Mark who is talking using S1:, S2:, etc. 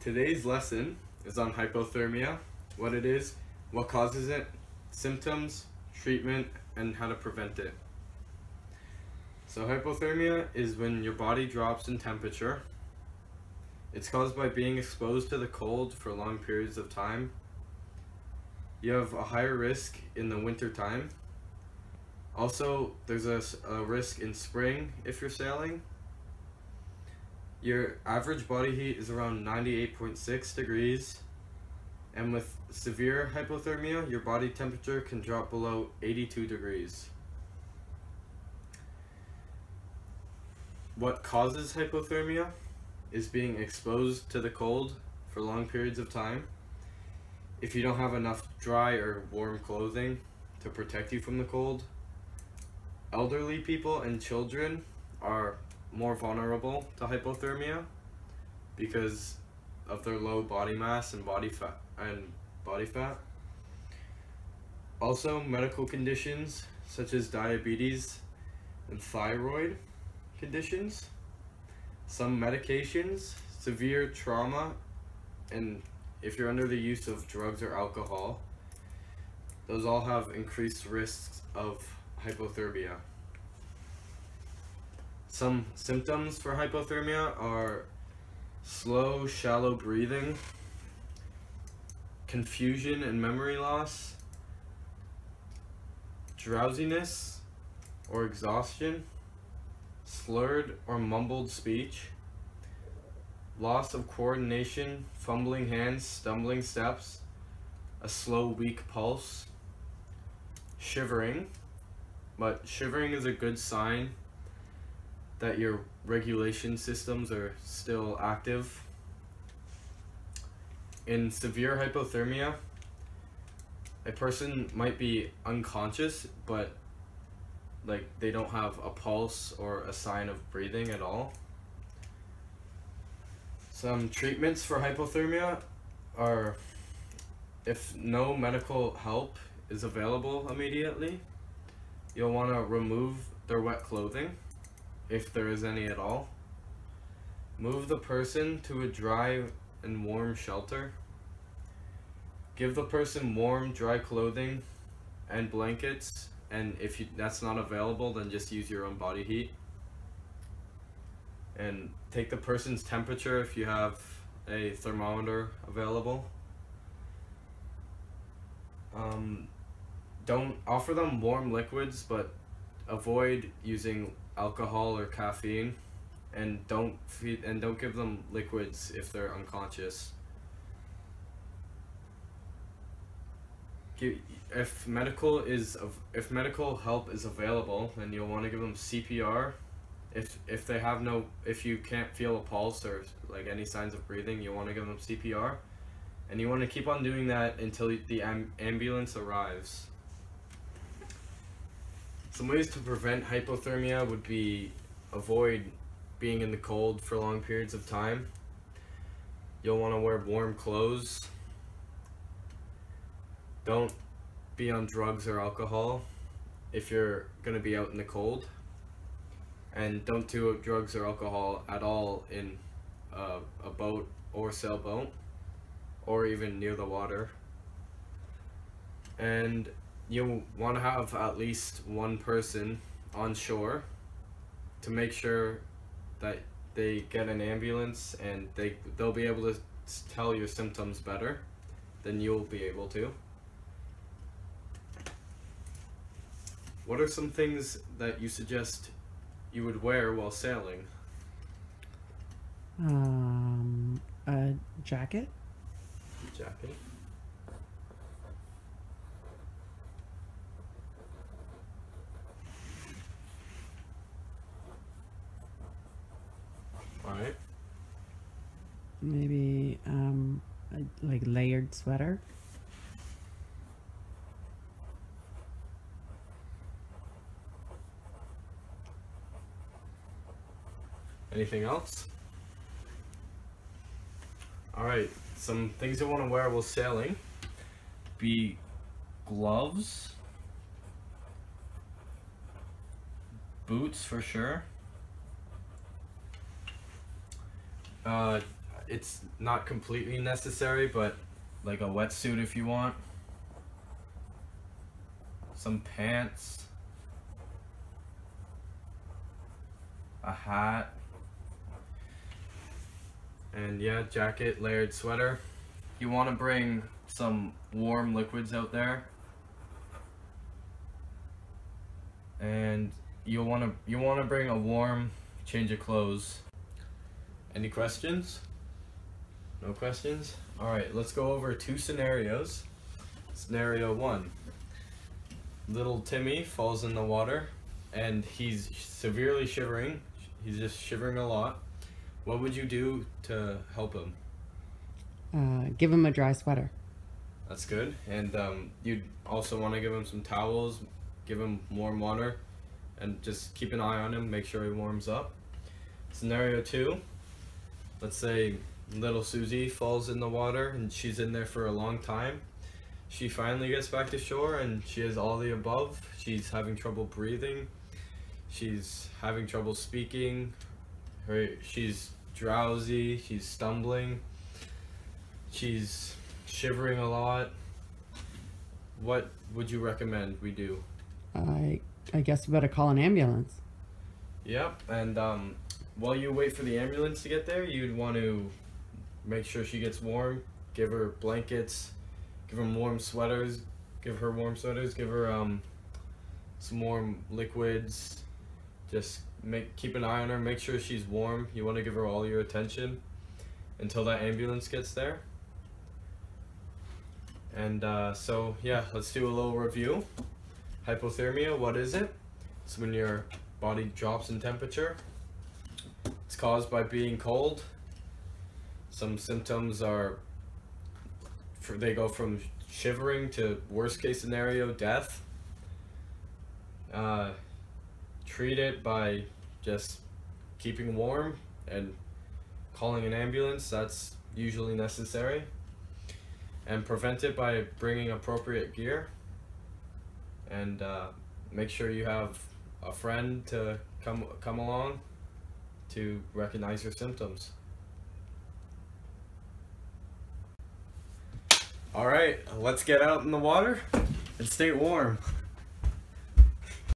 S1: Today's lesson is on hypothermia, what it is, what causes it, symptoms, treatment, and how to prevent it. So hypothermia is when your body drops in temperature. It's caused by being exposed to the cold for long periods of time. You have a higher risk in the winter time. Also, there's a risk in spring if you're sailing. Your average body heat is around 98.6 degrees, and with severe hypothermia, your body temperature can drop below 82 degrees. What causes hypothermia is being exposed to the cold for long periods of time. If you don't have enough dry or warm clothing to protect you from the cold, elderly people and children are more vulnerable to hypothermia because of their low body mass and body fat. Also, medical conditions such as diabetes and thyroid conditions, some medications, severe trauma, and if you're under the use of drugs or alcohol, those all have increased risks of hypothermia. Some symptoms for hypothermia are slow, shallow breathing, confusion and memory loss, drowsiness or exhaustion, slurred or mumbled speech, loss of coordination, fumbling hands, stumbling steps, a slow, weak pulse, shivering, but shivering is a good sign that your regulation systems are still active. In severe hypothermia, a person might be unconscious, but they don't have a pulse or a sign of breathing at all. Some treatments for hypothermia are, if no medical help is available immediately, you'll want to remove their wet clothing, if there is any at all. Move the person to a dry and warm shelter. Give the person warm, dry clothing and blankets, and if that's not available, then just use your own body heat. And take the person's temperature if you have a thermometer available. Don't offer them warm liquids, but avoid using alcohol or caffeine, and don't give them liquids if they're unconscious. If medical help is available, then you'll want to give them CPR. If you can't feel a pulse or any signs of breathing, you want to give them CPR, and you want to keep on doing that until the ambulance arrives. Some ways to prevent hypothermia would be avoid being in the cold for long periods of time. You'll want to wear warm clothes. Don't be on drugs or alcohol if you're going to be out in the cold. And don't do drugs or alcohol at all in a boat or sailboat, or even near the water. And you want to have at least one person on shore to make sure that they get an ambulance, and they'll be able to tell your symptoms better than you'll be able to. What are some things that you suggest you would wear while sailing?
S2: A jacket.
S1: Jacket. Alright.
S2: Maybe a layered sweater.
S1: Anything else? Alright, some things you want to wear while sailing be gloves, boots for sure, it's not completely necessary, but like a wetsuit if you want. Some pants. A hat. And yeah, jacket, layered sweater. You want to bring some warm liquids out there. And you want to bring a warm change of clothes. Any questions? No questions? All right, let's go over 2 scenarios. Scenario 1. Little Timmy falls in the water and he's severely shivering. He's just shivering a lot. What would you do to help him?
S2: Give him a dry sweater.
S1: That's good. And you'd also want to give him some towels, give him warm water, and just keep an eye on him, make sure he warms up. Scenario 2, let's say little Susie falls in the water and she's in there for a long time. She finally gets back to shore and she has all the above. She's having trouble breathing. She's having trouble speaking. She's drowsy. She's stumbling. She's shivering a lot. What would you recommend we do?
S2: I guess we better call an ambulance.
S1: Yep, and while you wait for the ambulance to get there, you'd want to make sure she gets warm, give her blankets, give her warm sweaters, give her some warm liquids. Just keep an eye on her, make sure she's warm. You want to give her all your attention until that ambulance gets there. And so yeah, let's do a little review. Hypothermia, what is it? It's when your body drops in temperature. It's caused by being cold. Some symptoms are, they go from shivering to worst case scenario, death. Treat it by just keeping warm and calling an ambulance. That's usually necessary. And prevent it by bringing appropriate gear. And make sure you have a friend to come along to recognize your symptoms. All right, let's get out in the water and stay warm.